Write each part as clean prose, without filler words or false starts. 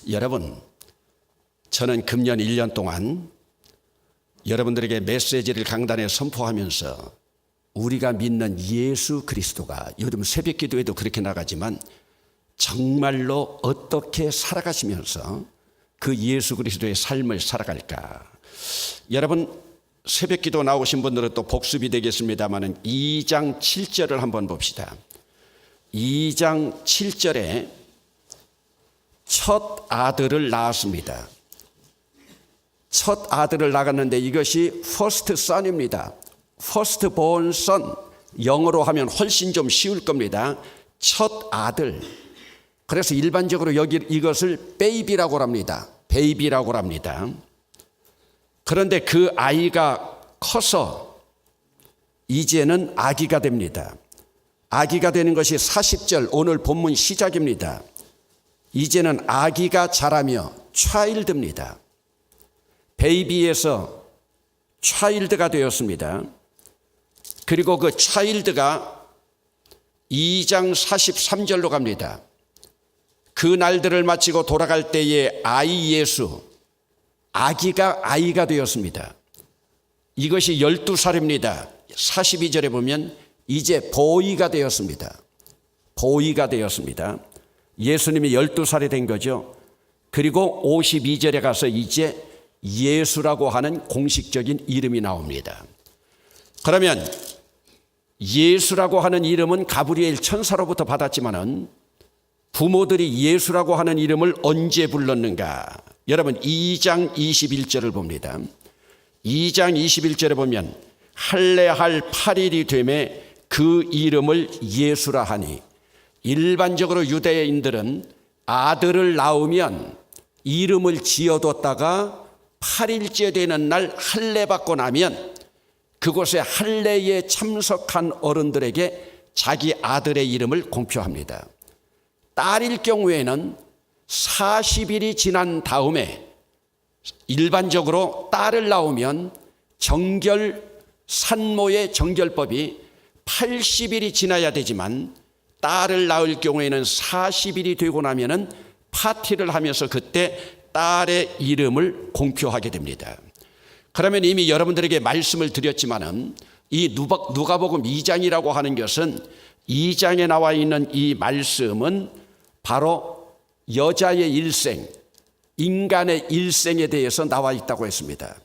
여러분, 저는 금년 1년 동안 여러분들에게 메시지를 강단에 선포하면서 우리가 믿는 예수 그리스도가 요즘 새벽 기도에도 그렇게 나가지만 정말로 어떻게 살아가시면서 그 예수 그리스도의 삶을 살아갈까. 여러분, 새벽 기도 나오신 분들은 또 복습이 되겠습니다만 2장 7절을 한번 봅시다. 2장 7절에 첫 아들을 낳았습니다. 첫 아들을 낳았는데 이것이 first son입니다. first born son, 영어로 하면 훨씬 좀 쉬울 겁니다. 첫 아들. 그래서 일반적으로 여기 이것을 베이비라고 합니다. 베이비라고 합니다. 그런데 그 아이가 커서 이제는 아기가 됩니다. 아기가 되는 것이 40절 오늘 본문 시작입니다. 이제는 아기가 자라며 차일드입니다. 베이비에서 차일드가 되었습니다. 그리고 그 차일드가 2장 43절로 갑니다. 그 날들을 마치고 돌아갈 때에 아이 예수, 아기가 아이가 되었습니다. 이것이 12살입니다. 42절에 보면 이제 보이가 되었습니다. 보이가 되었습니다. 예수님이 12살이 된 거죠. 그리고 52절에 가서 이제 예수라고 하는 공식적인 이름이 나옵니다. 그러면 예수라고 하는 이름은 가브리엘 천사로부터 받았지만은 부모들이 예수라고 하는 이름을 언제 불렀는가? 여러분 2장 21절을 봅니다. 2장 21절에 보면 할례할 8일이 되매 그 이름을 예수라 하니, 일반적으로 유대인들은 아들을 낳으면 이름을 지어뒀다가 8일째 되는 날 할례 받고 나면 그곳에 할례에 참석한 어른들에게 자기 아들의 이름을 공표합니다. 딸일 경우에는 40일이 지난 다음에, 일반적으로 딸을 낳으면 산모의 정결법이 80일이 지나야 되지만 딸을 낳을 경우에는 40일이 되고 나면은 파티를 하면서 그때 딸의 이름을 공표하게 됩니다. 그러면 이미 여러분들에게 말씀을 드렸지만은 이 누가복음 2장이라고 하는 것은 2장에 나와 있는 이 말씀은 바로 여자의 일생, 인간의 일생에 대해서 나와 있다고 했습니다.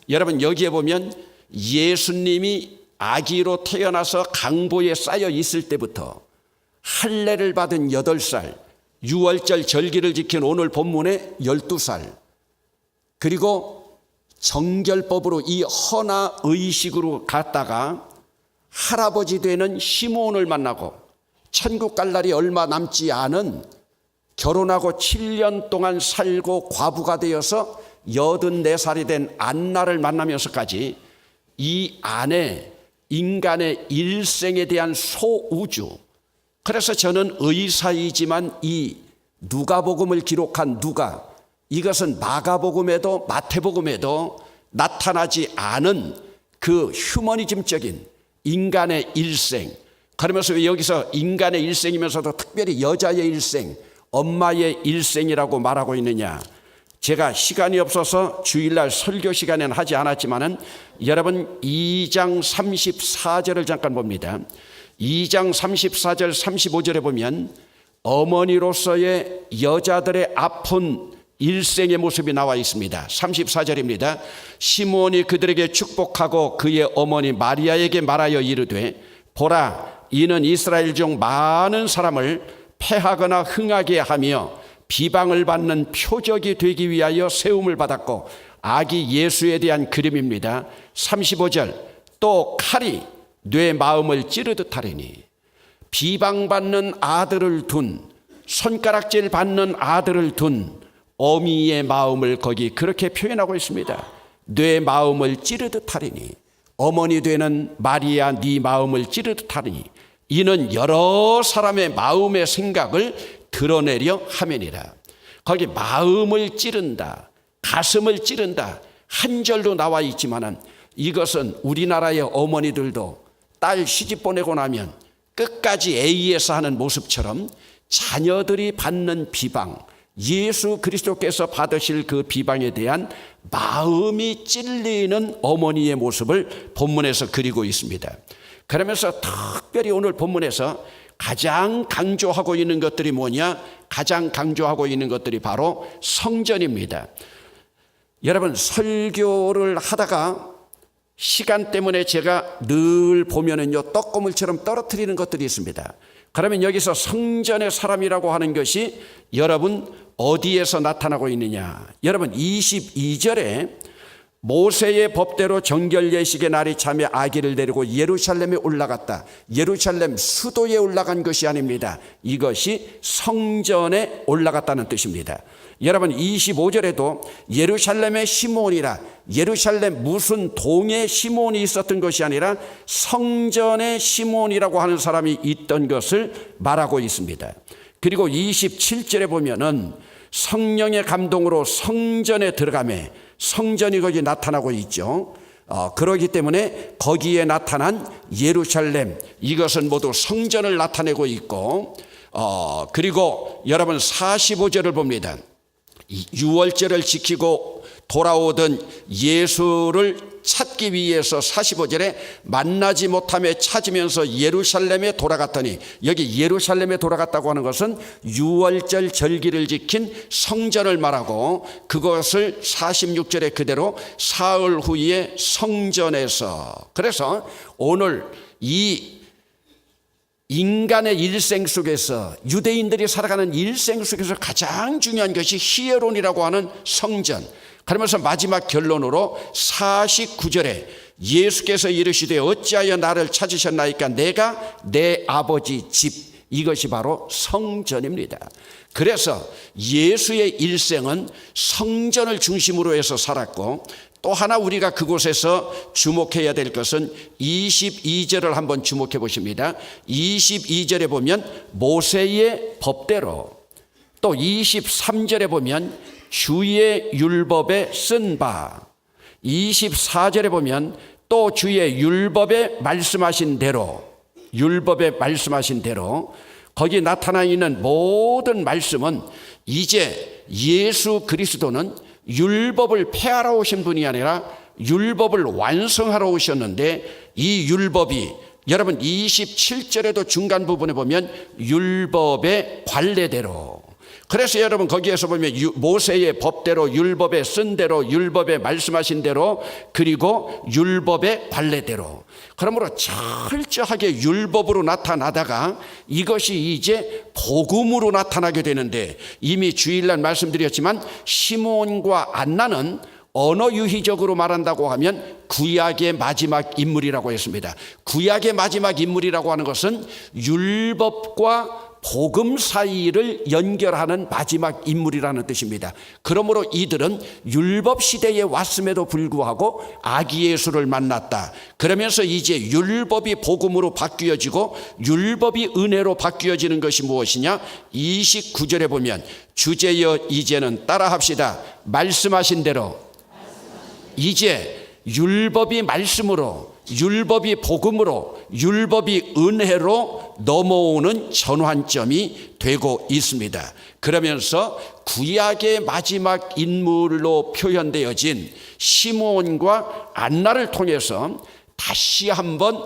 여러분 여기에 보면 예수님이 아기로 태어나서 강보에 쌓여 있을 때부터 할례를 받은 8살, 유월절 절기를 지킨 오늘 본문의 12살, 그리고 정결법으로 이 헌화 의식으로 갔다가 할아버지 되는 시므온을 만나고 천국 갈 날이 얼마 남지 않은, 결혼하고 7년 동안 살고 과부가 되어서 84살이 된 안나를 만나면서까지 이 안에 인간의 일생에 대한 소우주. 그래서 저는 의사이지만 이 누가복음을 기록한 누가, 이것은 마가복음에도 마태복음에도 나타나지 않은 그 휴머니즘적인 인간의 일생. 그러면서 왜 여기서 인간의 일생이면서도 특별히 여자의 일생, 엄마의 일생이라고 말하고 있느냐? 제가 시간이 없어서 주일날 설교 시간에는 하지 않았지만은 여러분 2장 34절을 잠깐 봅니다. 2장 34절 35절에 보면 어머니로서의 여자들의 아픈 일생의 모습이 나와 있습니다. 34절입니다. 시므온이 그들에게 축복하고 그의 어머니 마리아에게 말하여 이르되, 보라, 이는 이스라엘 중 많은 사람을 패하거나 흥하게 하며 비방을 받는 표적이 되기 위하여 세움을 받았고, 아기 예수에 대한 그림입니다. 35절, 또 칼이 뇌 마음을 찌르듯 하리니, 비방받는 아들을 둔, 손가락질 받는 아들을 둔 어미의 마음을 거기 그렇게 표현하고 있습니다. 뇌 마음을 찌르듯 하리니, 어머니 되는 마리아 네 마음을 찌르듯 하리니, 이는 여러 사람의 마음의 생각을 드러내려 함이니라. 거기 마음을 찌른다, 가슴을 찌른다 한 절로 나와 있지만은 이것은 우리나라의 어머니들도 딸 시집 보내고 나면 끝까지 AS 하는 모습처럼 자녀들이 받는 비방, 예수 그리스도께서 받으실 그 비방에 대한 마음이 찔리는 어머니의 모습을 본문에서 그리고 있습니다. 그러면서 특별히 오늘 본문에서 가장 강조하고 있는 것들이 뭐냐? 가장 강조하고 있는 것들이 바로 성전입니다. 여러분, 설교를 하다가 시간 때문에 제가 늘 보면은요, 떡고물처럼 떨어뜨리는 것들이 있습니다. 그러면 여기서 성전의 사람이라고 하는 것이 여러분 어디에서 나타나고 있느냐? 여러분 22절에 모세의 법대로 정결 예식의 날이 차며 아기를 데리고 예루살렘에 올라갔다. 예루살렘 수도에 올라간 것이 아닙니다. 이것이 성전에 올라갔다는 뜻입니다. 여러분 25절에도 예루살렘의 시몬이라, 예루살렘 무슨 동에 시몬이 있었던 것이 아니라 성전의 시몬이라고 하는 사람이 있던 것을 말하고 있습니다. 그리고 27절에 보면은 성령의 감동으로 성전에 들어가매, 성전이 거기 나타나고 있죠. 그렇기 때문에 거기에 나타난 예루살렘, 이것은 모두 성전을 나타내고 있고, 그리고 여러분 45절을 봅니다. 유월절을 지키고 돌아오던 예수를 찾기 위해서 45절에 만나지 못함에 찾으면서 예루살렘에 돌아갔더니, 여기 예루살렘에 돌아갔다고 하는 것은 유월절 절기를 지킨 성전을 말하고, 그것을 46절에 그대로 사흘 후에 성전에서. 그래서 오늘 이 인간의 일생 속에서, 유대인들이 살아가는 일생 속에서 가장 중요한 것이 히에론이라고 하는 성전. 그러면서 마지막 결론으로 49절에 예수께서 이르시되 어찌하여 나를 찾으셨나이까? 내가 내 아버지 집, 이것이 바로 성전입니다. 그래서 예수의 일생은 성전을 중심으로 해서 살았고, 또 하나 우리가 그곳에서 주목해야 될 것은 22절을 한번 주목해 보십니다. 22절에 보면 모세의 법대로, 또 23절에 보면 주의 율법에 쓴 바, 24절에 보면 또 주의 율법에 말씀하신 대로, 율법에 말씀하신 대로, 거기 나타나 있는 모든 말씀은 이제 예수 그리스도는 율법을 폐하러 오신 분이 아니라 율법을 완성하러 오셨는데, 이 율법이 여러분 27절에도 중간 부분에 보면 율법의 관례대로, 그래서 여러분 거기에서 보면 모세의 법대로, 율법에 쓴 대로, 율법에 말씀하신 대로, 그리고 율법의 관례대로, 그러므로 철저하게 율법으로 나타나다가 이것이 이제 복음으로 나타나게 되는데, 이미 주일날 말씀드렸지만 시몬과 안나는 언어 유희적으로 말한다고 하면 구약의 마지막 인물이라고 했습니다. 구약의 마지막 인물이라고 하는 것은 율법과 복음 사이를 연결하는 마지막 인물이라는 뜻입니다. 그러므로 이들은 율법 시대에 왔음에도 불구하고 아기 예수를 만났다. 그러면서 이제 율법이 복음으로 바뀌어지고 율법이 은혜로 바뀌어지는 것이 무엇이냐? 29절에 보면 주제여 이제는 따라합시다. 말씀하신 대로. 이제 율법이 말씀으로, 율법이 복음으로, 율법이 은혜로 넘어오는 전환점이 되고 있습니다. 그러면서 구약의 마지막 인물로 표현되어진 시몬과 안나를 통해서 다시 한번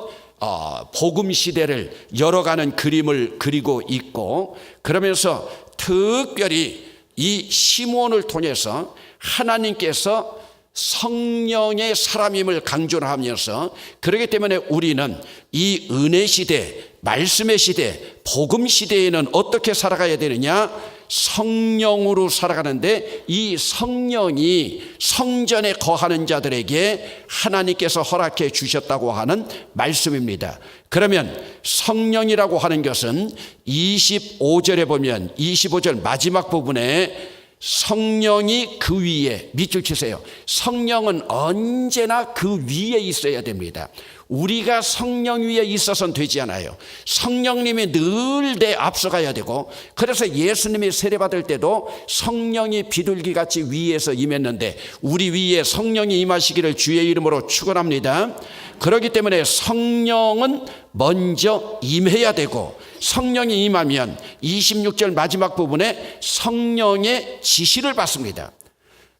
복음 시대를 열어가는 그림을 그리고 있고, 그러면서 특별히 이 시몬을 통해서 하나님께서 성령의 사람임을 강조를 하면서, 그렇기 때문에 우리는 이 은혜 시대, 말씀의 시대, 복음 시대에는 어떻게 살아가야 되느냐? 성령으로 살아가는데, 이 성령이 성전에 거하는 자들에게 하나님께서 허락해 주셨다고 하는 말씀입니다. 그러면 성령이라고 하는 것은 25절에 보면, 25절 마지막 부분에 성령이 그 위에, 밑줄 치세요. 성령은 언제나 그 위에 있어야 됩니다. 우리가 성령 위에 있어서는 되지 않아요. 성령님이 늘 내 앞서가야 되고, 그래서 예수님이 세례받을 때도 성령이 비둘기같이 위에서 임했는데 우리 위에 성령이 임하시기를 주의 이름으로 축원합니다. 그렇기 때문에 성령은 먼저 임해야 되고, 성령이 임하면 26절 마지막 부분에 성령의 지시를 받습니다.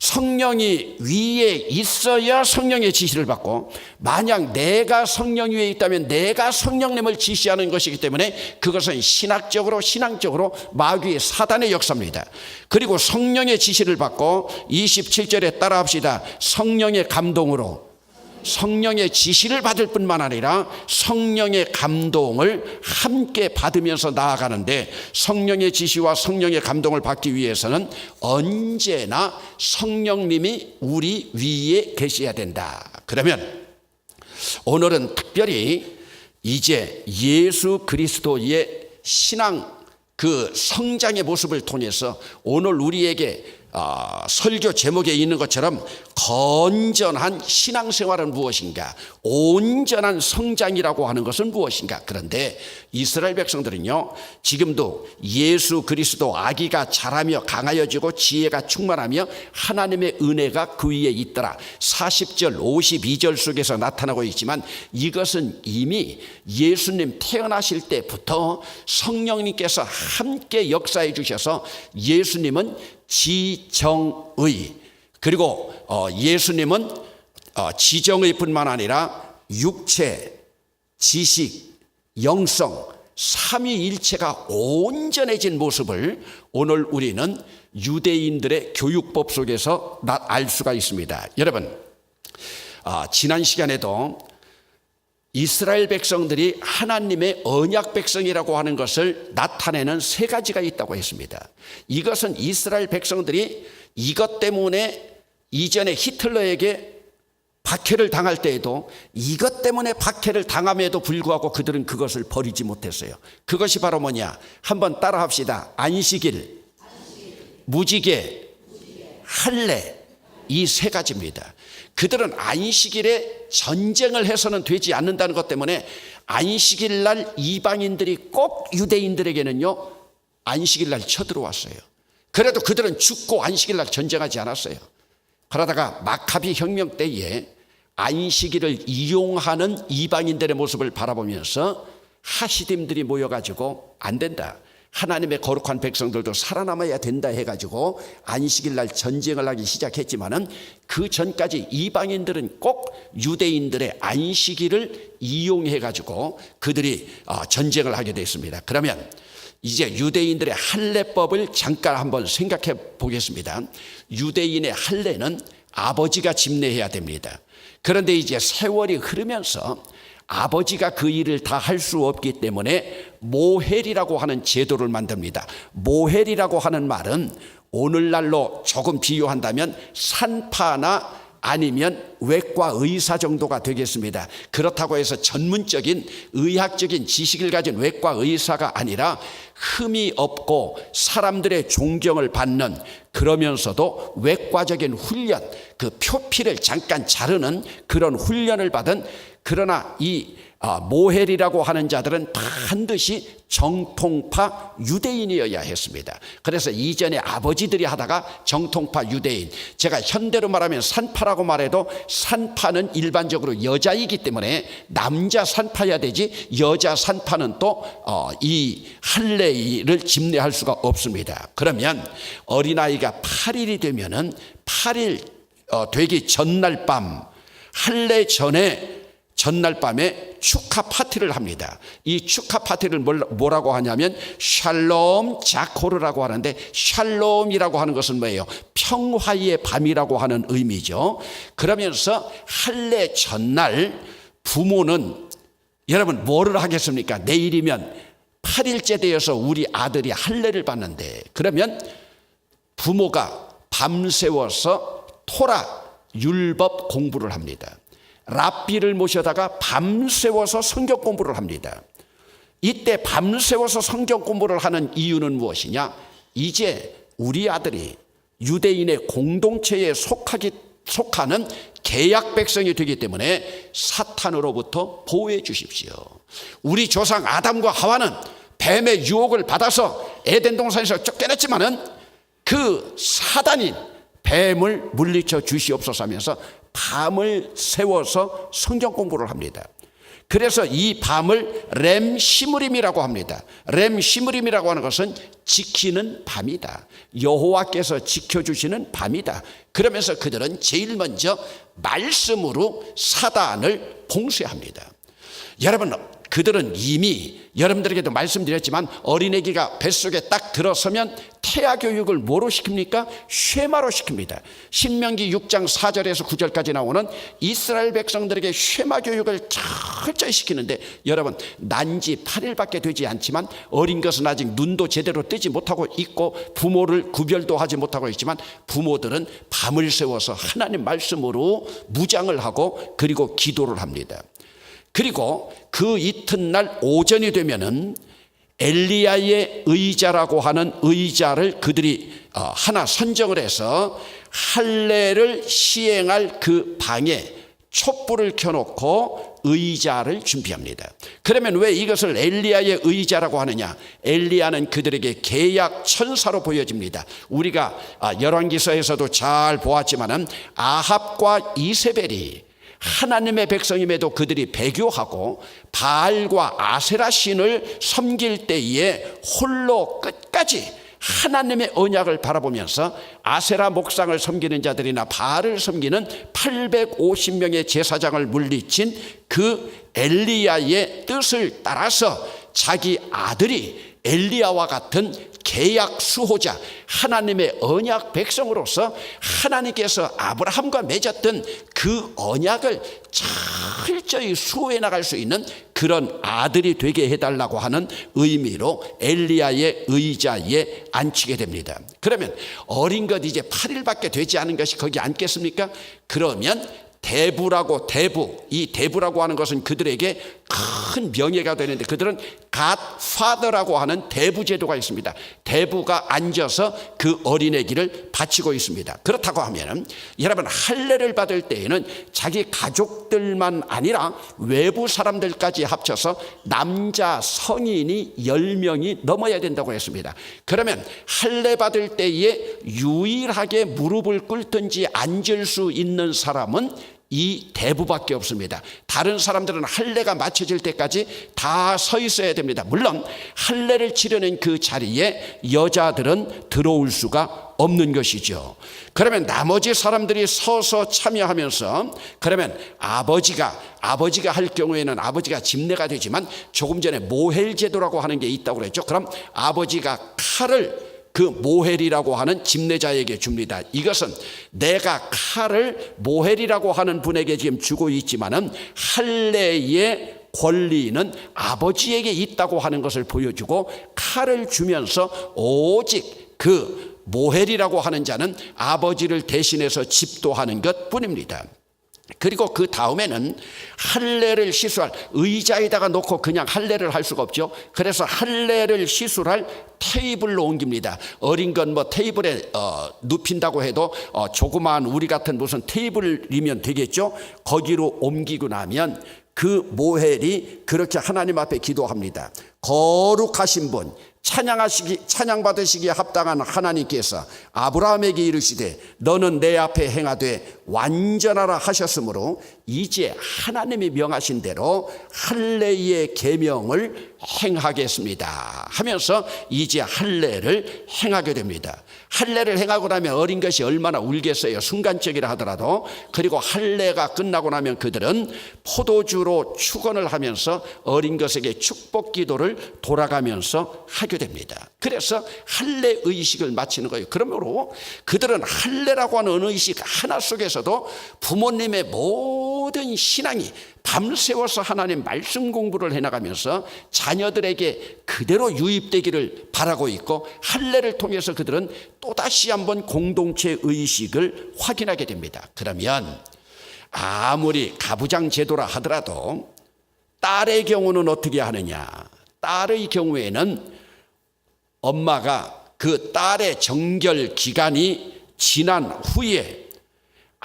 성령이 위에 있어야 성령의 지시를 받고, 만약 내가 성령 위에 있다면 내가 성령님을 지시하는 것이기 때문에 그것은 신앙적으로 마귀의 사단의 역사입니다. 그리고 성령의 지시를 받고 27절에 따라합시다. 성령의 감동으로, 성령의 지시를 받을 뿐만 아니라 성령의 감동을 함께 받으면서 나아가는데, 성령의 지시와 성령의 감동을 받기 위해서는 언제나 성령님이 우리 위에 계셔야 된다. 그러면 오늘은 특별히 이제 예수 그리스도의 신앙 그 성장의 모습을 통해서 오늘 우리에게 설교 제목에 있는 것처럼 건전한 신앙생활은 무엇인가, 온전한 성장이라고 하는 것은 무엇인가. 그런데 이스라엘 백성들은요, 지금도 예수 그리스도 아기가 자라며 강하여지고 지혜가 충만하며 하나님의 은혜가 그 위에 있더라, 40절 52절 속에서 나타나고 있지만, 이것은 이미 예수님 태어나실 때부터 성령님께서 함께 역사해 주셔서 예수님은 지정의, 그리고 예수님은 지정의 뿐만 아니라 육체, 지식, 영성, 삼위일체가 온전해진 모습을 오늘 우리는 유대인들의 교육법 속에서 알 수가 있습니다. 여러분, 지난 시간에도 이스라엘 백성들이 하나님의 언약 백성이라고 하는 것을 나타내는 세 가지가 있다고 했습니다. 이것은 이스라엘 백성들이 이것 때문에 이전에 히틀러에게 박해를 당할 때에도 이것 때문에 박해를 당함에도 불구하고 그들은 그것을 버리지 못했어요. 그것이 바로 뭐냐? 한번 따라합시다. 안식일, 무지개, 할례, 이 세 가지입니다. 그들은 안식일에 전쟁을 해서는 되지 않는다는 것 때문에 안식일 날 이방인들이 꼭 유대인들에게는요 안식일 날 쳐들어왔어요. 그래도 그들은 죽고 안식일 날 전쟁하지 않았어요. 그러다가 마카비 혁명 때에 안식일을 이용하는 이방인들의 모습을 바라보면서 하시딤들이 모여가지고 안 된다, 하나님의 거룩한 백성들도 살아남아야 된다 해가지고 안식일 날 전쟁을 하기 시작했지만은, 그 전까지 이방인들은 꼭 유대인들의 안식일을 이용해가지고 그들이 전쟁을 하게 됐습니다. 그러면 이제 유대인들의 할례법을 잠깐 한번 생각해 보겠습니다. 유대인의 할례는 아버지가 집례해야 됩니다. 그런데 이제 세월이 흐르면서 아버지가 그 일을 다 할 수 없기 때문에 모헬이라고 하는 제도를 만듭니다. 모헬이라고 하는 말은 오늘날로 조금 비유한다면 산파나 아니면 외과 의사 정도가 되겠습니다. 그렇다고 해서 전문적인 의학적인 지식을 가진 외과 의사가 아니라 흠이 없고 사람들의 존경을 받는, 그러면서도 외과적인 훈련, 그 표피를 잠깐 자르는 그런 훈련을 받은, 그러나 이 모헬이라고 하는 자들은 반드시 정통파 유대인이어야 했습니다. 그래서 이전에 아버지들이 하다가 정통파 유대인, 제가 현대로 말하면 산파라고 말해도 산파는 일반적으로 여자이기 때문에 남자 산파여야 되지, 여자 산파는 또 이 할례를 집례할 수가 없습니다. 그러면 어린아이가 8일이 되면은 8일 되기 전날 밤, 할례 전날 밤에 축하 파티를 합니다. 이 축하 파티를 뭐라고 하냐면 샬롬 자코르라고 하는데, 샬롬이라고 하는 것은 뭐예요? 평화의 밤이라고 하는 의미죠. 그러면서 할례 전날 부모는 여러분 뭐를 하겠습니까? 내일이면 8일째 되어서 우리 아들이 할례를 받는데, 그러면 부모가 밤새워서 토라 율법 공부를 합니다. 랍비를 모셔다가 밤새워서 성경 공부를 합니다. 이때 밤새워서 성경 공부를 하는 이유는 무엇이냐? 이제 우리 아들이 유대인의 공동체에 속하기 속하는 계약 백성이 되기 때문에 사탄으로부터 보호해 주십시오. 우리 조상 아담과 하와는 뱀의 유혹을 받아서 에덴 동산에서 쫓겨났지만은 그 사단인 뱀을 물리쳐 주시옵소서 하면서 밤을 세워서 성경 공부를 합니다. 그래서 이 밤을 렘시무림이라고 합니다. 렘시무림이라고 하는 것은 지키는 밤이다. 여호와께서 지켜주시는 밤이다. 그러면서 그들은 제일 먼저 말씀으로 사단을 봉쇄합니다. 여러분, 그들은 이미 여러분들에게도 말씀드렸지만 어린애기가 뱃속에 딱 들어서면 태아 교육을 뭐로 시킵니까? 쉐마로 시킵니다. 신명기 6장 4절에서 9절까지 나오는 이스라엘 백성들에게 쉐마 교육을 철저히 시키는데, 여러분, 난지 8일밖에 되지 않지만 어린 것은 아직 눈도 제대로 뜨지 못하고 있고 부모를 구별도 하지 못하고 있지만 부모들은 밤을 세워서 하나님 말씀으로 무장을 하고 그리고 기도를 합니다. 그리고 그 이튿날 오전이 되면은 엘리야의 의자라고 하는 의자를 그들이 하나 선정을 해서 할례를 시행할 그 방에 촛불을 켜놓고 의자를 준비합니다. 그러면 왜 이것을 엘리야의 의자라고 하느냐? 엘리야는 그들에게 계약 천사로 보여집니다. 우리가 열왕기서에서도 잘 보았지만은 아합과 이세벨이 하나님의 백성임에도 그들이 배교하고 바알과 아세라 신을 섬길 때에 홀로 끝까지 하나님의 언약을 바라보면서 아세라 목상을 섬기는 자들이나 바알을 섬기는 850명의 제사장을 물리친 그 엘리야의 뜻을 따라서 자기 아들이 엘리야와 같은 계약 수호자, 하나님의 언약 백성으로서 하나님께서 아브라함과 맺었던 그 언약을 철저히 수호해 나갈 수 있는 그런 아들이 되게 해달라고 하는 의미로 엘리야의 의자에 앉히게 됩니다. 그러면 어린 것 이제 8일밖에 되지 않은 것이 거기 앉겠습니까? 그러면 이 대부라고 하는 것은 그들에게 큰 명예가 되는데, 그들은 갓파더라고 하는 대부 제도가 있습니다. 대부가 앉아서 그 어린애기를 바치고 있습니다. 그렇다고 하면 여러분, 할례를 받을 때에는 자기 가족들만 아니라 외부 사람들까지 합쳐서 남자 성인이 10명이 넘어야 된다고 했습니다. 그러면 할례 받을 때에 유일하게 무릎을 꿇든지 앉을 수 있는 사람은 이 대부밖에 없습니다. 다른 사람들은 할례가 마쳐질 때까지 다 서 있어야 됩니다. 물론 할례를 치르는 그 자리에 여자들은 들어올 수가 없는 것이죠. 그러면 나머지 사람들이 서서 참여하면서, 그러면 아버지가 할 경우에는 아버지가 집례가 되지만 조금 전에 모헬 제도라고 하는 게 있다고 그랬죠. 그럼 아버지가 칼을 그 모헬이라고 하는 집례자에게 줍니다. 이것은 내가 칼을 모헬이라고 하는 분에게 지금 주고 있지만은 할례의 권리는 아버지에게 있다고 하는 것을 보여주고, 칼을 주면서 오직 그 모헬이라고 하는 자는 아버지를 대신해서 집도하는 것 뿐입니다. 그리고 그 다음에는 할례를 시술할 의자에다가 놓고 그냥 할례를 할 수가 없죠. 그래서 할례를 시술할 테이블로 옮깁니다. 어린 건 뭐 테이블에 눕힌다고 해도 조그마한 우리 같은 무슨 테이블이면 되겠죠. 거기로 옮기고 나면 그 모헬이 그렇게 하나님 앞에 기도합니다. 거룩하신 분, 찬양받으시기에 합당한 하나님께서 아브라함에게 이르시되 너는 내 앞에 행하되 완전하라 하셨으므로 이제 하나님이 명하신 대로 할례의 계명을 행하겠습니다 하면서 이제 할례를 행하게 됩니다. 할례를 행하고 나면 어린 것이 얼마나 울겠어요. 순간적이라 하더라도. 그리고 할례가 끝나고 나면 그들은 포도주로 축원을 하면서 어린 것에게 축복 기도를 돌아가면서 하게 됩니다. 그래서 할례 의식을 마치는 거예요. 그러므로 그들은 할례라고 하는 의식 하나 속에서도 부모님의 모든 신앙이 밤새워서 하나님 말씀 공부를 해나가면서 자녀들에게 그대로 유입되기를 바라고 있고, 할례를 통해서 그들은 또다시 한번 공동체 의식을 확인하게 됩니다. 그러면 아무리 가부장 제도라 하더라도 딸의 경우는 어떻게 하느냐? 딸의 경우에는 엄마가 그 딸의 정결 기간이 지난 후에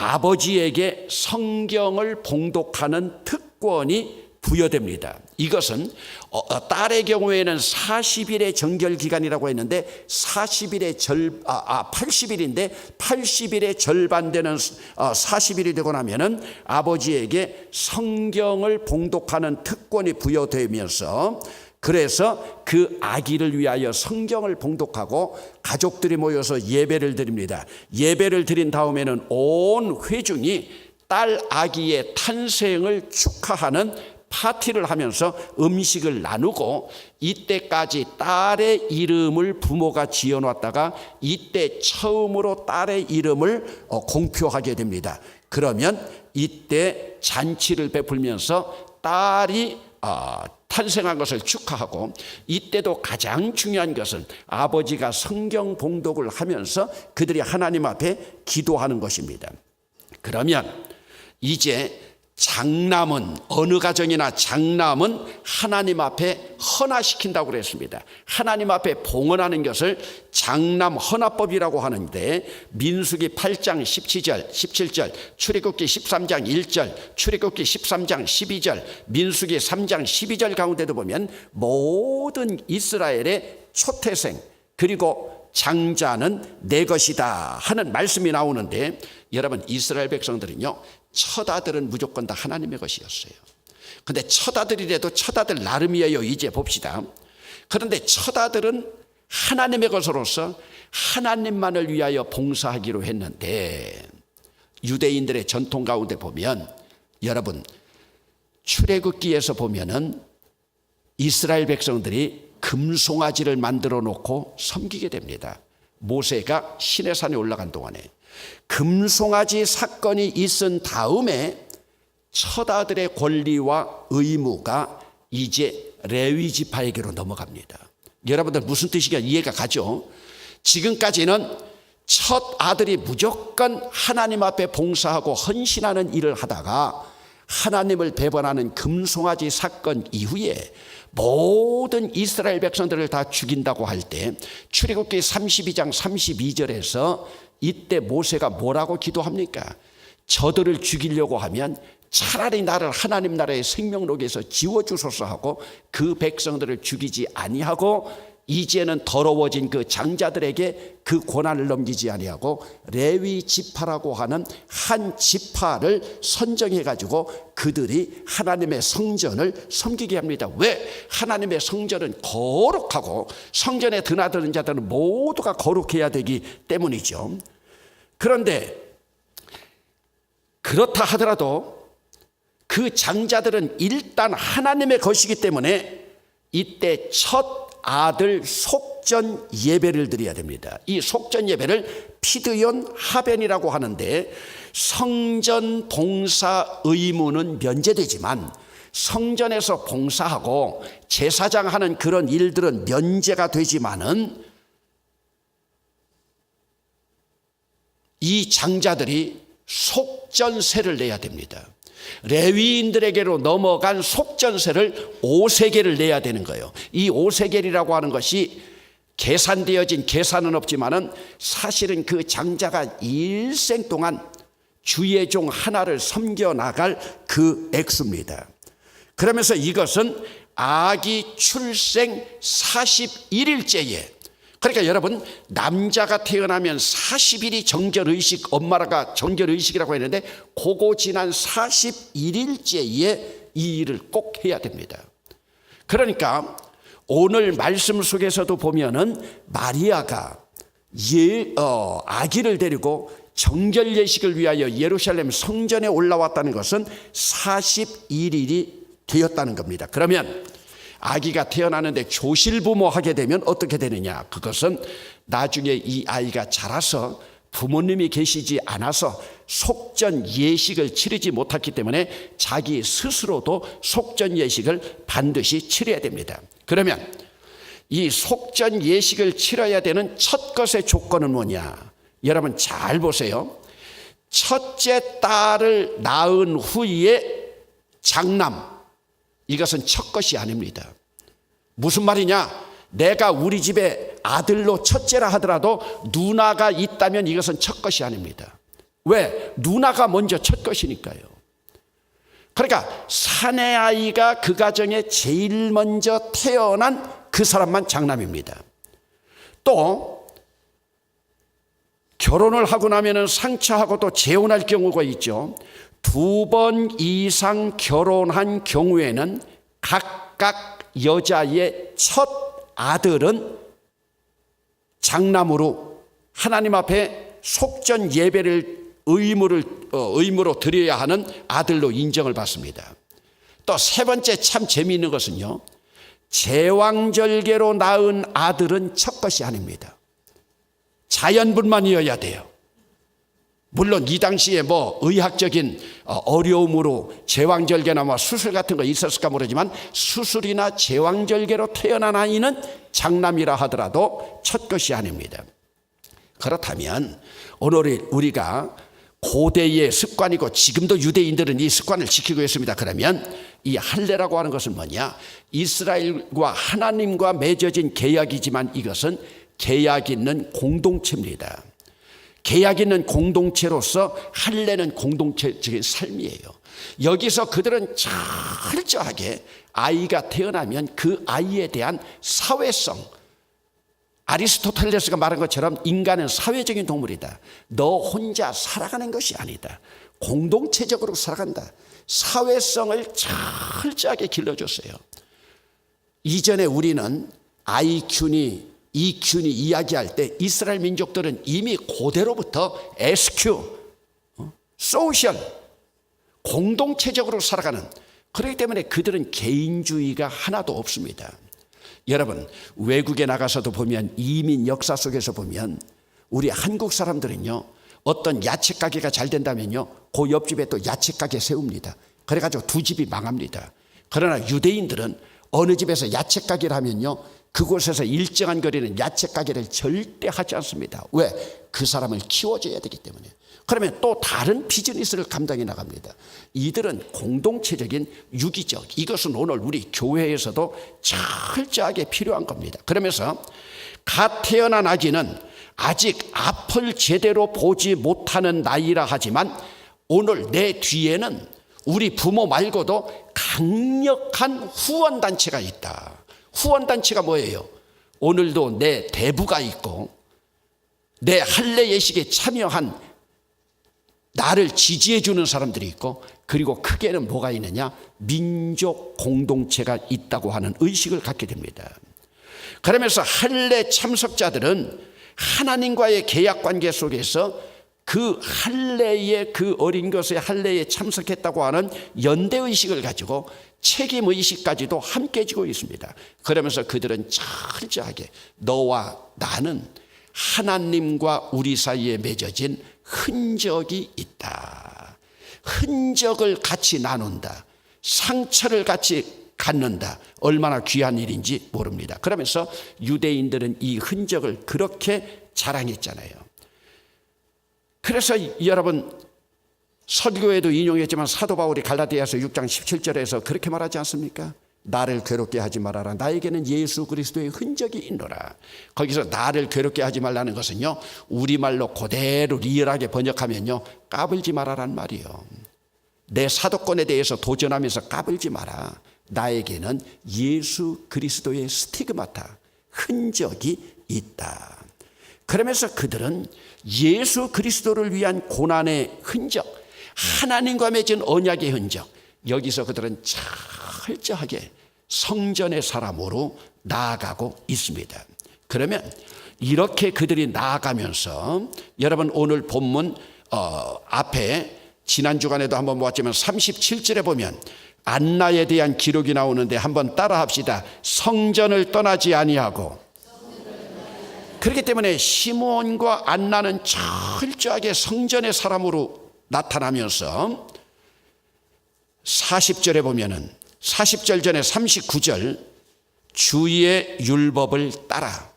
아버지에게 성경을 봉독하는 특권이 부여됩니다. 이것은 딸의 경우에는 40일의 정결기간이라고 했는데 80일인데 80일의 절반 되는 40일이 되고 나면은 아버지에게 성경을 봉독하는 특권이 부여되면서, 그래서 그 아기를 위하여 성경을 봉독하고 가족들이 모여서 예배를 드립니다. 예배를 드린 다음에는 온 회중이 딸 아기의 탄생을 축하하는 파티를 하면서 음식을 나누고, 이때까지 딸의 이름을 부모가 지어놨다가 이때 처음으로 딸의 이름을 공표하게 됩니다. 그러면 이때 잔치를 베풀면서 딸이 탄생한 것을 축하하고, 이때도 가장 중요한 것은 아버지가 성경 봉독을 하면서 그들이 하나님 앞에 기도하는 것입니다. 그러면 이제 장남은, 어느 가정이나 장남은 하나님 앞에 헌화시킨다고 그랬습니다. 하나님 앞에 봉헌하는 것을 장남 헌화법이라고 하는데, 민수기 8장 17절, 출애굽기 13장 1절, 출애굽기 13장 12절, 민수기 3장 12절 가운데도 보면 모든 이스라엘의 초태생 그리고 장자는 내 것이다 하는 말씀이 나오는데, 여러분, 이스라엘 백성들은요, 첫 아들은 무조건 다 하나님의 것이었어요. 그런데 첫 아들이라도 첫 아들 나름이에요. 이제 봅시다. 그런데 첫 아들은 하나님의 것으로서 하나님만을 위하여 봉사하기로 했는데, 유대인들의 전통 가운데 보면, 여러분, 출애굽기에서 보면은 이스라엘 백성들이 금송아지를 만들어 놓고 섬기게 됩니다. 모세가 시내산에 올라간 동안에 금송아지 사건이 있은 다음에 첫 아들의 권리와 의무가 이제 레위 지파에게로 넘어갑니다. 여러분들 무슨 뜻이냐 이해가 가죠? 지금까지는 첫 아들이 무조건 하나님 앞에 봉사하고 헌신하는 일을 하다가 하나님을 배반하는 금송아지 사건 이후에 모든 이스라엘 백성들을 다 죽인다고 할 때, 출애굽기 32장 32절에서 이때 모세가 뭐라고 기도합니까? 저들을 죽이려고 하면 차라리 나를 하나님 나라의 생명록에서 지워주소서 하고, 그 백성들을 죽이지 아니하고 이제는 더러워진 그 장자들에게 그 고난을 넘기지 아니하고 레위 지파라고 하는 한 지파를 선정해 가지고 그들이 하나님의 성전을 섬기게 합니다. 왜? 하나님의 성전은 거룩하고 성전에 드나드는 자들은 모두가 거룩해야 되기 때문이죠. 그런데 그렇다 하더라도 그 장자들은 일단 하나님의 것이기 때문에 이때 첫 아들 속전 예배를 드려야 됩니다. 이 속전 예배를 피드yon 하벤이라고 하는데, 성전 봉사 의무는 면제되지만 성전에서 봉사하고 제사장 하는 그런 일들은 면제가 되지만은 이 장자들이 속전세를 내야 됩니다. 레위인들에게로 넘어간 속전세를 5세겔을 내야 되는 거예요. 이 5세겔이라고 하는 것이 계산되어진 계산은 없지만은 사실은 그 장자가 일생 동안 주의 종 하나를 섬겨 나갈 그 액수입니다. 그러면서 이것은 아기 출생 41일째에, 그러니까 여러분, 남자가 태어나면 40일이 정결의식, 엄마가 정결의식이라고 했는데 그거 지난 41일째에 이 일을 꼭 해야 됩니다. 그러니까 오늘 말씀 속에서도 보면은 마리아가 아기를 데리고 정결 예식을 위하여 예루살렘 성전에 올라왔다는 것은 41일이 되었다는 겁니다. 그러면 아기가 태어나는데 조실부모하게 되면 어떻게 되느냐? 그것은 나중에 이 아이가 자라서 부모님이 계시지 않아서 속전 예식을 치르지 못했기 때문에 자기 스스로도 속전 예식을 반드시 치러야 됩니다. 그러면 이 속전 예식을 치러야 되는 첫 것의 조건은 뭐냐? 여러분 잘 보세요. 첫째 딸을 낳은 후에 장남, 이것은 첫 것이 아닙니다. 무슨 말이냐? 내가 우리 집에 아들로 첫째라 하더라도 누나가 있다면 이것은 첫 것이 아닙니다. 왜? 누나가 먼저 첫 것이니까요. 그러니까 사내 아이가 그 가정에 제일 먼저 태어난 그 사람만 장남입니다. 또 결혼을 하고 나면은 상처하고 또 재혼할 경우가 있죠. 2번 이상 결혼한 경우에는 각각 여자의 첫 아들은 장남으로 하나님 앞에 속전 예배를 의무로 드려야 하는 아들로 인정을 받습니다. 또 세 번째 참 재미있는 것은요, 제왕절개로 낳은 아들은 첫 것이 아닙니다. 자연분만이어야 돼요. 물론 이 당시에 의학적인 어려움으로 제왕절개나 수술 같은 거 있었을까 모르지만 수술이나 제왕절개로 태어난 아이는 장남이라 하더라도 첫 것이 아닙니다. 그렇다면 오늘 우리가 고대의 습관이고 지금도 유대인들은 이 습관을 지키고 있습니다. 그러면 이 할례라고 하는 것은 뭐냐? 이스라엘과 하나님과 맺어진 계약이지만 이것은 계약 있는 공동체입니다. 계약 있는 공동체로서 할례는 공동체적인 삶이에요. 여기서 그들은 철저하게 아이가 태어나면 그 아이에 대한 사회성, 아리스토텔레스가 말한 것처럼 인간은 사회적인 동물이다. 너 혼자 살아가는 것이 아니다. 공동체적으로 살아간다. 사회성을 철저하게 길러줬어요. 이전에 우리는 EQ니 이야기할 때 이스라엘 민족들은 이미 고대로부터 SQ, 소셜, 공동체적으로 살아가는, 그렇기 때문에 그들은 개인주의가 하나도 없습니다. 여러분, 외국에 나가서도 보면, 이민 역사 속에서 보면 우리 한국 사람들은요, 어떤 야채 가게가 잘 된다면요, 그 옆집에 또 야채 가게 세웁니다. 그래가지고 두 집이 망합니다. 그러나 유대인들은 어느 집에서 야채 가게를 하면요, 그곳에서 일정한 거리는 야채 가게를 절대 하지 않습니다. 왜? 그 사람을 키워줘야 되기 때문에. 그러면 또 다른 비즈니스를 감당해 나갑니다. 이들은 공동체적인 유기적, 이것은 오늘 우리 교회에서도 철저하게 필요한 겁니다. 그러면서 갓 태어난 아기는 아직 앞을 제대로 보지 못하는 나이라 하지만 오늘 내 뒤에는 우리 부모 말고도 강력한 후원단체가 있다. 후원단체가 뭐예요? 오늘도 내 대부가 있고 내 할례 예식에 참여한 나를 지지해 주는 사람들이 있고, 그리고 크게는 뭐가 있느냐? 민족 공동체가 있다고 하는 의식을 갖게 됩니다. 그러면서 할례 참석자들은 하나님과의 계약 관계 속에서 그 할례의 그 어린 것의 할례에 참석했다고 하는 연대의식을 가지고 책임의식까지도 함께 지고 있습니다. 그러면서 그들은 철저하게 너와 나는 하나님과 우리 사이에 맺어진 흔적이 있다. 흔적을 같이 나눈다. 상처를 같이 갖는다. 얼마나 귀한 일인지 모릅니다. 그러면서 유대인들은 이 흔적을 그렇게 자랑했잖아요. 그래서 여러분, 설교에도 인용했지만 사도 바울이 갈라디아서 6장 17절에서 그렇게 말하지 않습니까? 나를 괴롭게 하지 말아라. 나에게는 예수 그리스도의 흔적이 있노라. 거기서 나를 괴롭게 하지 말라는 것은요, 우리말로 그대로 리얼하게 번역하면요, 까불지 말아라는 말이에요. 내 사도권에 대해서 도전하면서 까불지 마라. 나에게는 예수 그리스도의 스티그마타, 흔적이 있다. 그러면서 그들은 예수 그리스도를 위한 고난의 흔적, 하나님과 맺은 언약의 흔적, 여기서 그들은 철저하게 성전의 사람으로 나아가고 있습니다. 그러면 이렇게 그들이 나아가면서 여러분, 오늘 본문 앞에 지난 주간에도 한번 보았지만 37절에 보면 안나에 대한 기록이 나오는데 한번 따라 합시다. 성전을 떠나지 아니하고. 그렇기 때문에 시므온과 안나는 철저하게 성전의 사람으로 나타나면서 40절에 보면은 40절 전에 39절 주의 율법을 따라.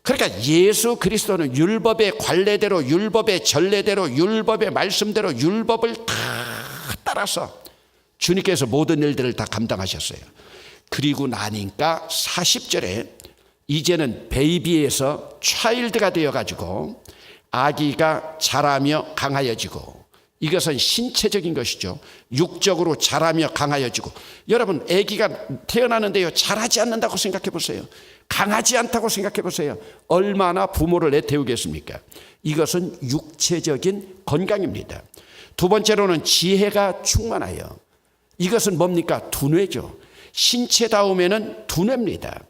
그러니까 예수 그리스도는 율법의 관례대로, 율법의 전례대로, 율법의 말씀대로 율법을 다 따라서 주님께서 모든 일들을 다 감당하셨어요. 그리고 나니까 40절에 이제는 베이비에서 차일드가 되어가지고 아기가 자라며 강하여지고, 이것은 신체적인 것이죠. 육적으로 자라며 강하여지고. 여러분, 아기가 태어나는데요, 자라지 않는다고 생각해 보세요. 강하지 않다고 생각해 보세요. 얼마나 부모를 애태우겠습니까? 이것은 육체적인 건강입니다. 두 번째로는 지혜가 충만하여. 이것은 뭡니까? 두뇌죠. 신체다움에는 두뇌입니다.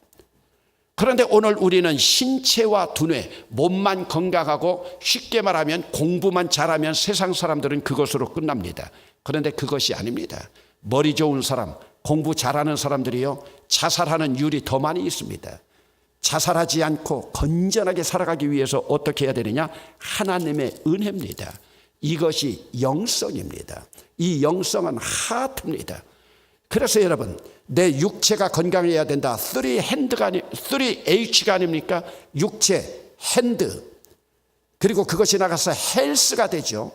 그런데 오늘 우리는 신체와 두뇌, 몸만 건강하고, 쉽게 말하면 공부만 잘하면 세상 사람들은 그것으로 끝납니다. 그런데 그것이 아닙니다. 머리 좋은 사람, 공부 잘하는 사람들이요, 자살하는 율이 더 많이 있습니다. 자살하지 않고 건전하게 살아가기 위해서 어떻게 해야 되느냐? 하나님의 은혜입니다. 이것이 영성입니다. 이 영성은 하트입니다. 그래서 여러분, 내 육체가 건강해야 된다. 3H가 아닙니까? 육체, 핸드, 그리고 그것이 나가서 헬스가 되죠.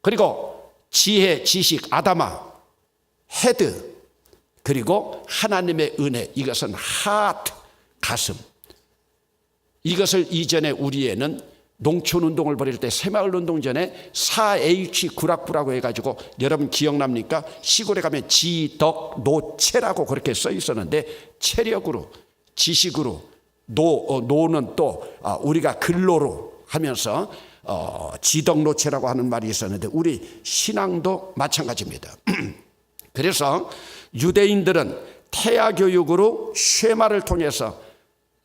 그리고 지혜, 지식, 아다마, 헤드, 그리고 하나님의 은혜, 이것은 하트, 가슴. 이것을 이전에 우리에는 농촌운동을 벌일 때 새마을운동 전에 4H 구락부라고 해가지고, 여러분 기억납니까? 시골에 가면 지덕노체라고 그렇게 써 있었는데, 체력으로, 지식으로, 노는 또 우리가 근로로 하면서 지덕노체라고 하는 말이 있었는데, 우리 신앙도 마찬가지입니다. 그래서 유대인들은 태아교육으로 쉐마를 통해서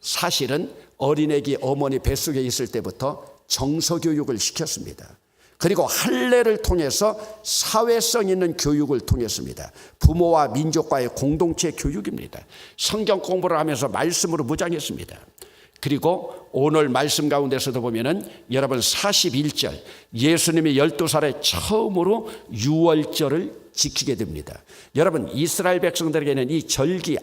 사실은 어린애기 어머니 뱃속에 있을 때부터 정서교육을 시켰습니다. 그리고 할례를 통해서 사회성 있는 교육을 통했습니다. 부모와 민족과의 공동체 교육입니다. 성경 공부를 하면서 말씀으로 무장했습니다. 그리고 오늘 말씀 가운데서도 보면은 여러분 41절, 예수님이 12살에 처음으로 유월절을 지키게 됩니다. 여러분, 이스라엘 백성들에게는 이 절기,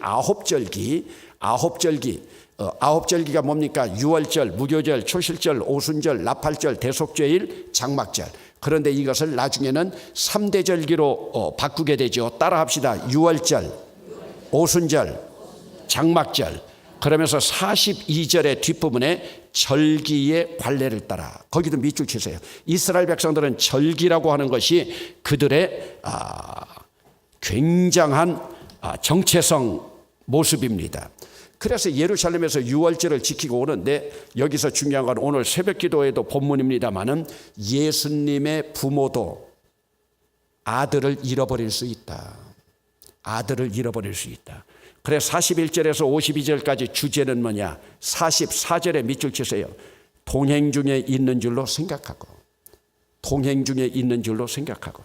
아홉절기가 뭡니까? 유월절, 무교절, 초실절, 오순절, 나팔절, 대속죄일, 장막절. 그런데 이것을 나중에는 3대 절기로 바꾸게 되죠. 따라합시다. 유월절, 오순절, 장막절. 그러면서 42절의 뒷부분에 절기의 관례를 따라, 거기도 밑줄 치세요. 이스라엘 백성들은 절기라고 하는 것이 그들의 굉장한 정체성 모습입니다. 그래서 예루살렘에서 유월절을 지키고 오는데, 여기서 중요한 건 오늘 새벽기도에도 본문입니다마는 예수님의 부모도 아들을 잃어버릴 수 있다. 아들을 잃어버릴 수 있다. 그래서 41절에서 52절까지 주제는 뭐냐? 44절에 밑줄 치세요. 동행 중에 있는 줄로 생각하고, 동행 중에 있는 줄로 생각하고.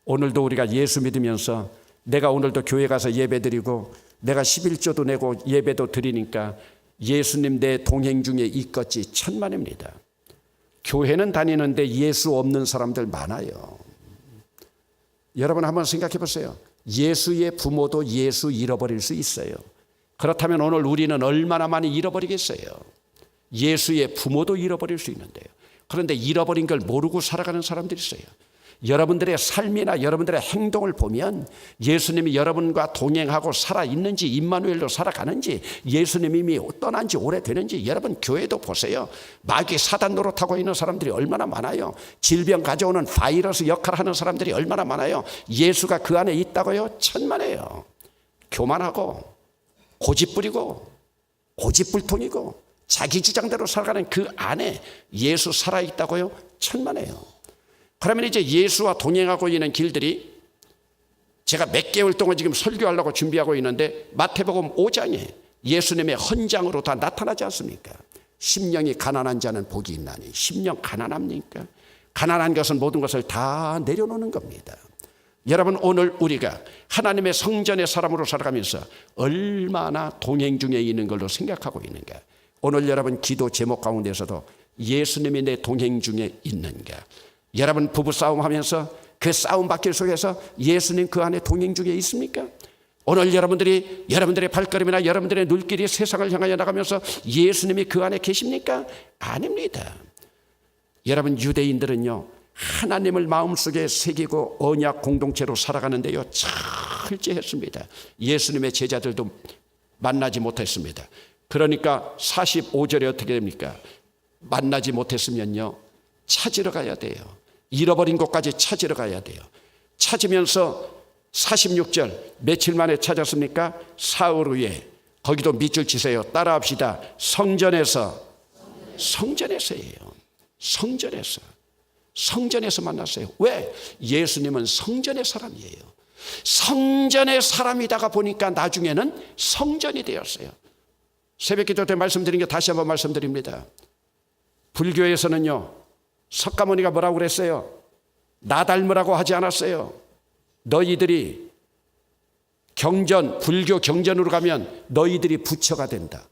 오늘도 우리가 예수 믿으면서 내가 오늘도 교회 가서 예배드리고 내가 11조도 내고 예배도 드리니까 예수님 내 동행 중에 있겠지 천만입니다. 교회는 다니는데 예수 없는 사람들 많아요. 여러분 한번 생각해 보세요. 예수의 부모도 예수 잃어버릴 수 있어요. 그렇다면 오늘 우리는 얼마나 많이 잃어버리겠어요. 예수의 부모도 잃어버릴 수 있는데요. 그런데 잃어버린 걸 모르고 살아가는 사람들이 있어요. 여러분들의 삶이나 여러분들의 행동을 보면 예수님이 여러분과 동행하고 살아있는지, 임마누엘로 살아가는지, 예수님이 이미 떠난 지 오래되는지. 여러분 교회도 보세요. 마귀 사단 노릇하고 있는 사람들이 얼마나 많아요. 질병 가져오는 바이러스 역할하는 사람들이 얼마나 많아요. 예수가 그 안에 있다고요? 천만에요. 교만하고 고집부리고 고집불통이고 자기 주장대로 살아가는 그 안에 예수 살아있다고요? 천만에요. 그러면 이제 예수와 동행하고 있는 길들이, 제가 몇 개월 동안 지금 설교하려고 준비하고 있는데 마태복음 5장에 예수님의 헌장으로 다 나타나지 않습니까? 심령이 가난한 자는 복이 있나니. 심령 가난합니까? 가난한 것은 모든 것을 다 내려놓는 겁니다. 여러분 오늘 우리가 하나님의 성전의 사람으로 살아가면서 얼마나 동행 중에 있는 걸로 생각하고 있는가. 오늘 여러분 기도 제목 가운데서도 예수님이 내 동행 중에 있는가. 여러분 부부싸움 하면서 그 싸움 바뀔 속에서 예수님 그 안에 동행 중에 있습니까? 오늘 여러분들의 발걸음이나 여러분들의 눈길이 세상을 향하여 나가면서 예수님이 그 안에 계십니까? 아닙니다. 여러분 유대인들은요, 하나님을 마음속에 새기고 언약 공동체로 살아가는데요 철저했습니다. 예수님의 제자들도 만나지 못했습니다. 그러니까 45절에 어떻게 됩니까? 만나지 못했으면요, 찾으러 가야 돼요. 잃어버린 곳까지 찾으러 가야 돼요. 찾으면서 46절 며칠 만에 찾았습니까? 사흘 후에. 거기도 밑줄 치세요. 따라합시다. 성전에서예요. 성전에서 만났어요. 왜? 예수님은 성전의 사람이에요. 성전의 사람이다가 보니까 나중에는 성전이 되었어요. 새벽기도 때 말씀드린 게 다시 한번 말씀드립니다. 불교에서는요, 석가모니가 뭐라고 그랬어요? 나 닮으라고 하지 않았어요. 너희들이 불교 경전으로 가면 너희들이 부처가 된다.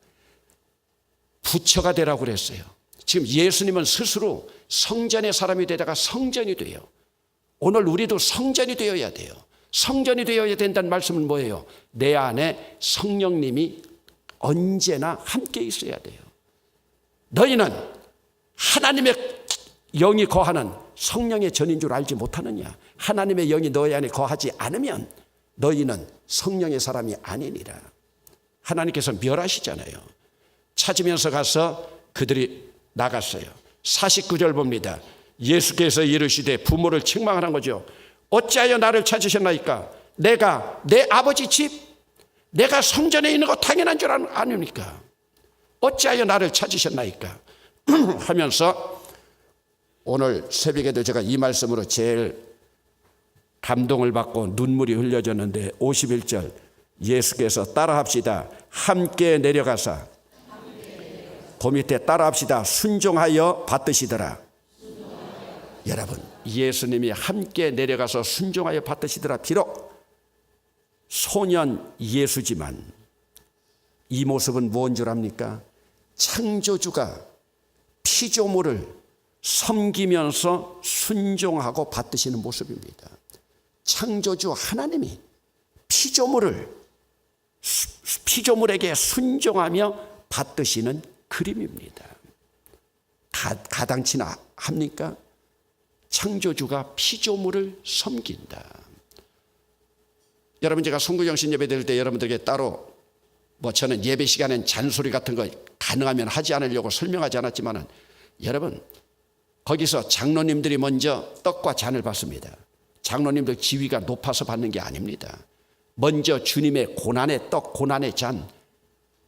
부처가 되라고 그랬어요. 지금 예수님은 스스로 성전의 사람이 되다가 성전이 돼요. 오늘 우리도 성전이 되어야 돼요. 성전이 되어야 된다는 말씀은 뭐예요? 내 안에 성령님이 언제나 함께 있어야 돼요. 너희는 하나님의 영이 거하는 성령의 전인 줄 알지 못하느냐? 하나님의 영이 너희 안에 거하지 않으면 너희는 성령의 사람이 아니니라. 하나님께서 멸하시잖아요. 찾으면서 가서 그들이 나갔어요. 49절 봅니다. 예수께서 이르시되 부모를 책망하는 거죠. 어찌하여 나를 찾으셨나이까? 내가 내 아버지 집, 내가 성전에 있는 거 당연한 줄 아닙니까? 어찌하여 나를 찾으셨나이까? 하면서 오늘 새벽에도 제가 이 말씀으로 제일 감동을 받고 눈물이 흘려졌는데 51절 예수께서 따라합시다. 함께 내려가사 그 밑에 따라합시다. 순종하여 받으시더라. 여러분, 예수님이 함께 내려가서 순종하여 받으시더라. 비록 소년 예수지만 이 모습은 무엇인 줄 압니까? 창조주가 피조물을 섬기면서 순종하고 받으시는 모습입니다. 창조주 하나님이 피조물에게 순종하며 받으시는 그림입니다. 가당치나 합니까? 창조주가 피조물을 섬긴다. 여러분, 제가 송구영신 예배 드릴 때 여러분들에게 따로 저는 예배 시간엔 잔소리 같은 거 가능하면 하지 않으려고 설명하지 않았지만은 여러분, 거기서 장로님들이 먼저 떡과 잔을 받습니다. 장로님들 지위가 높아서 받는 게 아닙니다. 먼저 주님의 고난의 떡, 고난의 잔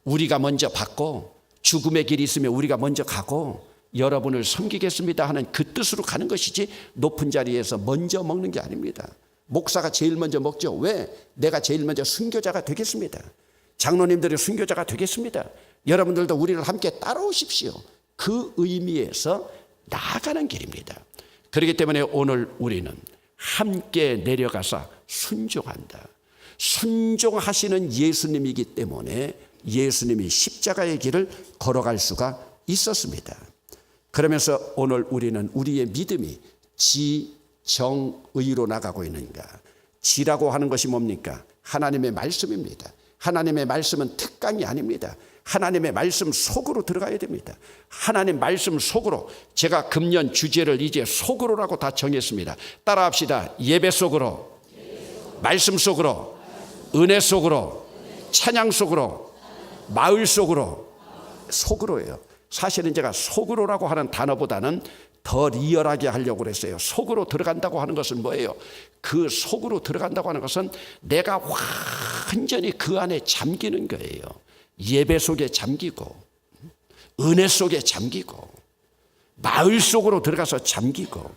우리가 먼저 받고 죽음의 길이 있으면 우리가 먼저 가고 여러분을 섬기겠습니다 하는 그 뜻으로 가는 것이지 높은 자리에서 먼저 먹는 게 아닙니다. 목사가 제일 먼저 먹죠. 왜? 내가 제일 먼저 순교자가 되겠습니다. 장로님들이 순교자가 되겠습니다. 여러분들도 우리를 함께 따라오십시오. 그 의미에서 나아가는 길입니다. 그렇기 때문에 오늘 우리는 함께 내려가서 순종한다. 순종하시는 예수님이기 때문에 예수님이 십자가의 길을 걸어갈 수가 있었습니다. 그러면서 오늘 우리는 우리의 믿음이 지, 정, 의로 나가고 있는가? 지라고 하는 것이 뭡니까? 하나님의 말씀입니다. 하나님의 말씀은 특강이 아닙니다. 하나님의 말씀 속으로 들어가야 됩니다. 하나님 말씀 속으로. 제가 금년 주제를 이제 속으로라고 다 정했습니다. 따라합시다. 예배 속으로, 말씀 속으로, 은혜 속으로, 찬양 속으로, 마을 속으로. 속으로예요. 사실은 제가 속으로라고 하는 단어보다는 더 리얼하게 하려고 그랬어요. 속으로 들어간다고 하는 것은 뭐예요? 그 속으로 들어간다고 하는 것은 내가 완전히 그 안에 잠기는 거예요. 예배 속에 잠기고, 은혜 속에 잠기고, 마을 속으로 들어가서 잠기고,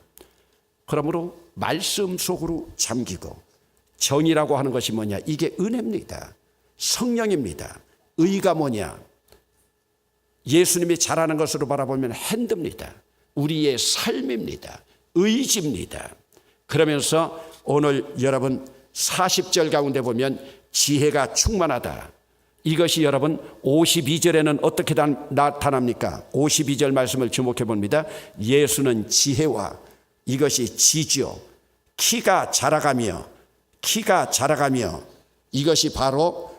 그러므로 말씀 속으로 잠기고, 정이라고 하는 것이 뭐냐? 이게 은혜입니다. 성령입니다. 의가 뭐냐? 예수님이 잘하는 것으로 바라보면 핸드입니다. 우리의 삶입니다. 의지입니다. 그러면서 오늘 여러분 40절 가운데 보면 지혜가 충만하다. 이것이 여러분 52절에는 어떻게 나타납니까? 52절 말씀을 주목해 봅니다. 예수는 지혜와 이것이 지죠. 키가 자라가며 이것이 바로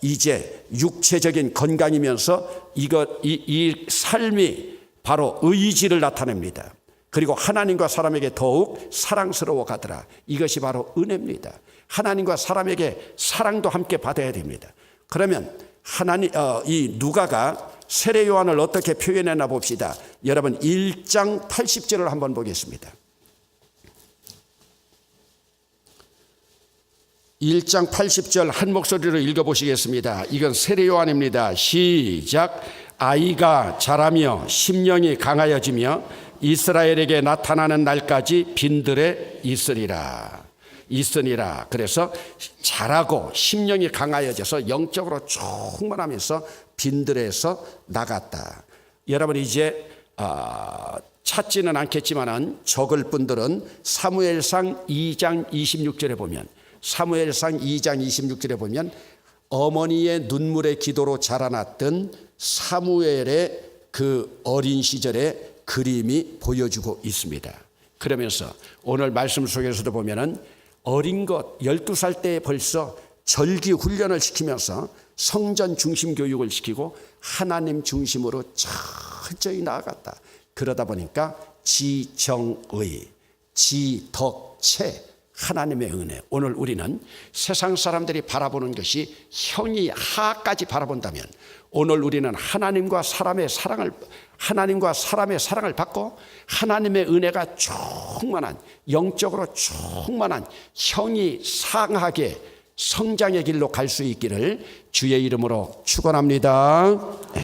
이제 육체적인 건강이면서 이 삶이 바로 의지를 나타냅니다. 그리고 하나님과 사람에게 더욱 사랑스러워 가더라. 이것이 바로 은혜입니다. 하나님과 사람에게 사랑도 함께 받아야 됩니다. 그러면 이 누가가 세례 요한을 어떻게 표현했나 봅시다. 여러분 1장 80절을 한번 보겠습니다. 1장 80절 한 목소리로 읽어보시겠습니다. 이건 세례 요한입니다. 시작. 아이가 자라며 심령이 강하여지며 이스라엘에게 나타나는 날까지 빈들에 있으리라. 그래서 자라고 심령이 강하여져서 영적으로 충만하면서 빈들에서 나갔다. 여러분 이제 찾지는 않겠지만은 적을 분들은 사무엘상 2장 26절에 보면 어머니의 눈물의 기도로 자라났던 사무엘의 그 어린 시절의 그림이 보여주고 있습니다. 그러면서 오늘 말씀 속에서도 보면은 어린 것 12살 때 벌써 절기 훈련을 시키면서 성전 중심 교육을 시키고 하나님 중심으로 철저히 나아갔다. 그러다 보니까 지정의, 지덕체, 하나님의 은혜. 오늘 우리는 세상 사람들이 바라보는 것이 형이 하까지 바라본다면 오늘 우리는 하나님과 사람의 사랑을 받고 하나님의 은혜가 충만한, 영적으로 충만한 형이 상하게 성장의 길로 갈 수 있기를 주의 이름으로 축원합니다.